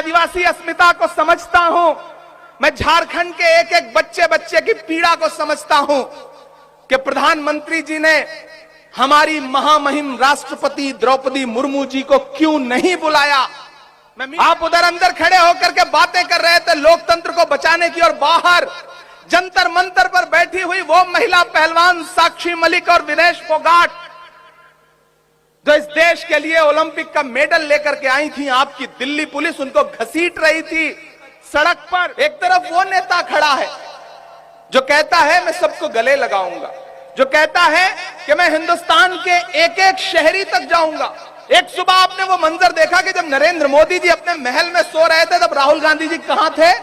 आदिवासी अस्मिता को समझता हूं, मैं झारखंड के एक एक बच्चे बच्चे की पीड़ा को समझता हूं कि प्रधानमंत्री जी ने हमारी महामहिम राष्ट्रपति द्रौपदी मुर्मू जी को क्यों नहीं बुलाया। आप उधर अंदर खड़े होकर के बातें कर रहे थे लोकतंत्र को बचाने की, और बाहर जंतर मंतर पर बैठी हुई वो महिला पहलवान साक्षी मलिक और विनेश फोगाट जो इस देश के लिए ओलंपिक का मेडल लेकर के आई थी, आपकी दिल्ली पुलिस उनको घसीट रही थी सड़क पर। एक तरफ वो नेता खड़ा है जो कहता है मैं सबको गले लगाऊंगा, जो कहता है कि मैं हिंदुस्तान के एक एक शहरी तक जाऊंगा। एक सुबह आपने वो मंजर देखा कि जब नरेंद्र मोदी जी अपने महल में सो रहे थे, तब राहुल गांधी जी कहां थे?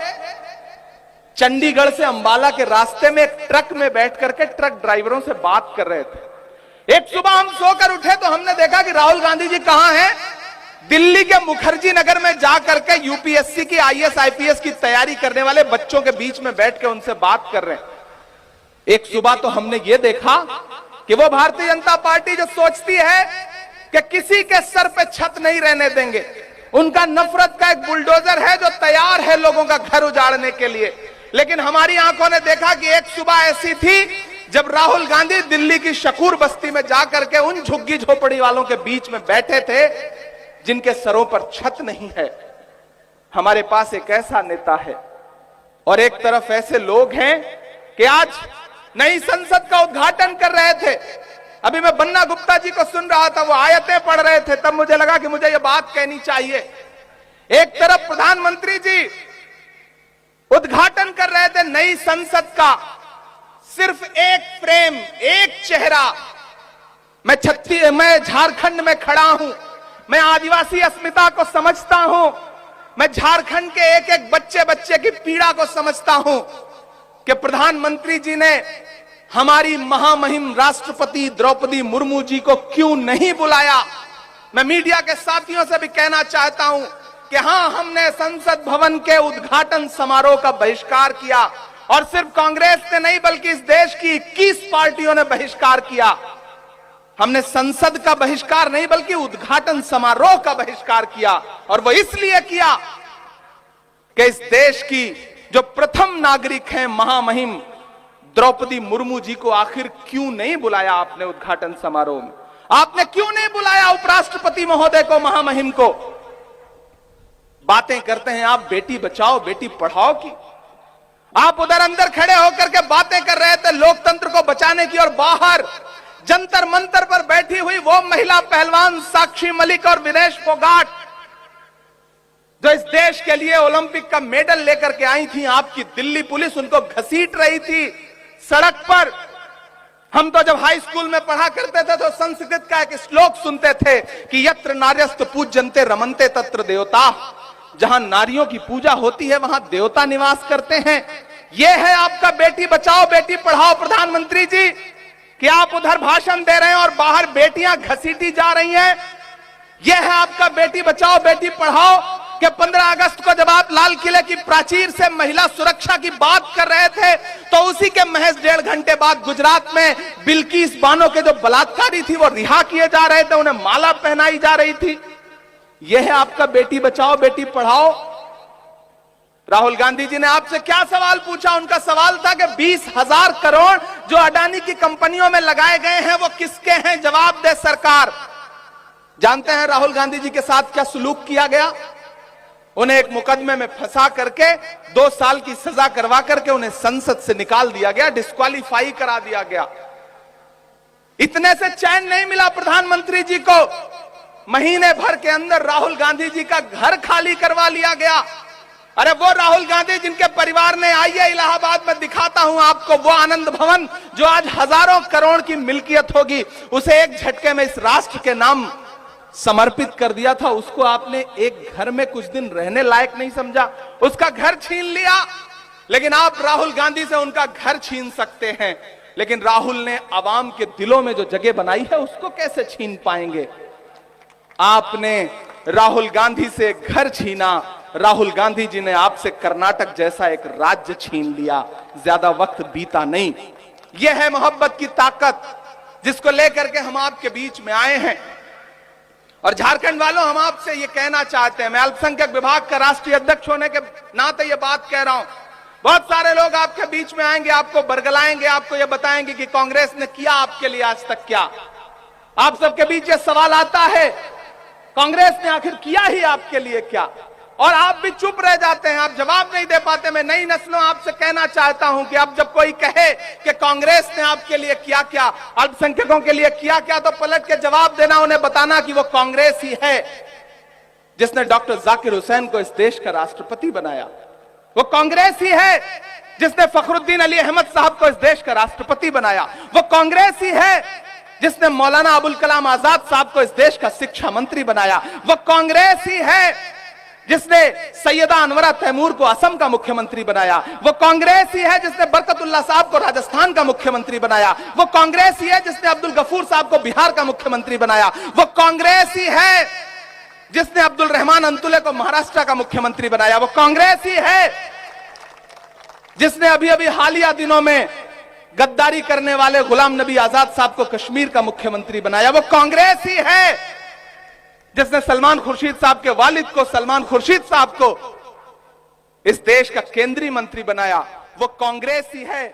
चंडीगढ़ से अंबाला के रास्ते में एक ट्रक में बैठ करके ट्रक ड्राइवरों से बात कर रहे थे। एक सुबह हम सोकर उठे तो हमने देखा कि राहुल गांधी जी कहां हैं? दिल्ली के मुखर्जी नगर में जाकर के यूपीएससी की आईएएस आईपीएस की तैयारी करने वाले बच्चों के बीच में बैठ के उनसे बात कर रहे हैं। एक सुबह तो हमने ये देखा कि वो भारतीय जनता पार्टी जो सोचती है कि किसी के सर पे छत नहीं रहने देंगे, उनका नफरत का एक बुलडोजर है जो तैयार है लोगों का घर उजाड़ने के लिए। लेकिन हमारी आंखों ने देखा कि एक सुबह ऐसी थी जब राहुल गांधी दिल्ली की शकूर बस्ती में जाकर के उन झुग्गी झोपड़ी वालों के बीच में बैठे थे जिनके सरों पर छत नहीं है। हमारे पास एक ऐसा नेता है और एक तरफ ऐसे लोग हैं कि आज नई संसद का उद्घाटन कर रहे थे। अभी मैं बन्ना गुप्ता जी को सुन रहा था, वो आयतें पढ़ रहे थे, तब मुझे लगा कि मुझे ये बात कहनी चाहिए। एक तरफ प्रधानमंत्री जी उद्घाटन कर रहे थे नई संसद का, सिर्फ एक फ्रेम, एक चेहरा। मैं झारखंड में खड़ा हूं, मैं आदिवासी अस्मिता को समझता हूं, मैं झारखंड के एक एक बच्चे बच्चे की पीड़ा को समझता हूं कि प्रधानमंत्री जी ने हमारी महामहिम राष्ट्रपति द्रौपदी मुर्मू जी को क्यों नहीं बुलाया। मैं मीडिया के साथियों से भी कहना चाहता हूं कि हां, हमने संसद भवन के उद्घाटन समारोह का बहिष्कार किया, और सिर्फ कांग्रेस ने नहीं बल्कि इस देश की 21 पार्टियों ने बहिष्कार किया। हमने संसद का बहिष्कार नहीं बल्कि उद्घाटन समारोह का बहिष्कार किया, और वो इसलिए किया कि इस देश की जो प्रथम नागरिक हैं महामहिम द्रौपदी मुर्मू जी को आखिर क्यों नहीं बुलाया आपने उद्घाटन समारोह में? आपने क्यों नहीं बुलाया उपराष्ट्रपति महोदय को, महामहिम को? बातें करते हैं आप बेटी बचाओ बेटी पढ़ाओ की। आप उधर अंदर खड़े होकर के बातें कर रहे थे लोकतंत्र को बचाने की, और बाहर जंतर मंतर पर बैठी हुई वो महिला पहलवान साक्षी मलिक और विनेश फोगाट जो इस देश के लिए ओलंपिक का मेडल लेकर के आई थी, आपकी दिल्ली पुलिस उनको घसीट रही थी सड़क पर। हम तो जब हाई स्कूल में पढ़ा करते थे तो संस्कृत का एक श्लोक सुनते थे कि यत्र नार्यस्तु पूज्यन्ते रमन्ते तत्र देवता। जहां नारियों की पूजा होती है वहां देवता निवास करते हैं। यह है आपका बेटी बचाओ बेटी पढ़ाओ प्रधानमंत्री जी, कि आप उधर भाषण दे रहे हैं और बाहर बेटियां घसीटी जा रही हैं। यह है आपका बेटी बचाओ बेटी पढ़ाओ कि 15 अगस्त को जब आप लाल किले की प्राचीर से महिला सुरक्षा की बात कर रहे थे, तो उसी के महज 1.5 घंटे बाद गुजरात में बिल्किस बानो के जो बलात्कारी थी वो रिहा किए जा रहे थे, उन्हें माला पहनाई जा रही थी। यह है आपका बेटी बचाओ बेटी पढ़ाओ। राहुल गांधी जी ने आपसे क्या सवाल पूछा? उनका सवाल था कि 20,000 करोड़ जो अडानी की कंपनियों में लगाए गए हैं वो किसके हैं? जवाब दे सरकार। जानते हैं राहुल गांधी जी के साथ क्या सुलूक किया गया? उन्हें एक मुकदमे में फंसा करके 2 साल की सजा करवा करके उन्हें संसद से निकाल दिया गया, डिस्क्वालीफाई करा दिया गया। इतने से चैन नहीं मिला प्रधानमंत्री जी को, महीने भर के अंदर राहुल गांधी जी का घर खाली करवा लिया गया। अरे वो राहुल गांधी जिनके परिवार ने, आइए इलाहाबाद में दिखाता हूं आपको, वो आनंद भवन जो आज हजारों करोड़ की मिल्कियत होगी, उसे एक झटके में इस राष्ट्र के नाम समर्पित कर दिया था। उसको आपने एक घर में कुछ दिन रहने लायक नहीं समझा, उसका घर छीन लिया। लेकिन आप राहुल गांधी से उनका घर छीन सकते हैं, लेकिन राहुल ने आवाम के दिलों में जो जगह बनाई है उसको कैसे छीन पाएंगे? आपने राहुल गांधी से घर छीना, राहुल गांधी जी ने आपसे कर्नाटक जैसा एक राज्य छीन लिया। ज्यादा वक्त बीता नहीं। यह है मोहब्बत की ताकत जिसको लेकर के हम आपके बीच में आए हैं। और झारखंड वालों, हम आपसे ये कहना चाहते हैं, मैं अल्पसंख्यक विभाग का राष्ट्रीय अध्यक्ष होने के नाते ये बात कह रहा हूं, बहुत सारे लोग आपके बीच में आएंगे, आपको बरगलाएंगे, आपको ये बताएंगे कि कांग्रेस ने किया आपके लिए आज तक क्या। आप सबके बीच ये सवाल आता है, कांग्रेस ने आखिर किया ही आपके लिए क्या, और आप भी चुप रह जाते हैं, आप जवाब नहीं दे पाते। मैं नई नस्लों आपसे कहना चाहता हूं कि अब जब कोई कहे कि कांग्रेस ने आपके लिए किया क्या, अल्पसंख्यकों के लिए किया क्या, तो पलट के जवाब देना, उन्हें बताना कि वो कांग्रेस ही है जिसने डॉक्टर जाकिर हुसैन को इस देश का राष्ट्रपति बनाया। वो कांग्रेस ही है जिसने फखरुद्दीन अली अहमद साहब को इस देश का राष्ट्रपति बनाया। वो कांग्रेस ही है जिसने मौलाना अबुल कलाम आजाद साहब को इस देश का शिक्षा मंत्री बनाया। वो कांग्रेस ही है जिसने सैयदा अनवरा तैमूर को असम का मुख्यमंत्री बनाया। वो कांग्रेस ही है जिसने बरकतुल्लाह साहब को राजस्थान का मुख्यमंत्री बनाया। वो कांग्रेस ही है जिसने अब्दुल गफूर साहब को बिहार का मुख्यमंत्री बनाया। वो कांग्रेस ही है जिसने अब्दुल रहमान अंतुले को महाराष्ट्र का मुख्यमंत्री बनाया। वो कांग्रेस ही है जिसने अभी अभी हालिया दिनों में गद्दारी करने वाले गुलाम नबी आजाद साहब को कश्मीर का मुख्यमंत्री बनाया। वो कांग्रेस ही है जिसने सलमान खुर्शीद साहब के वालिद को, सलमान खुर्शीद साहब को इस देश का केंद्रीय मंत्री बनाया। वो कांग्रेस ही है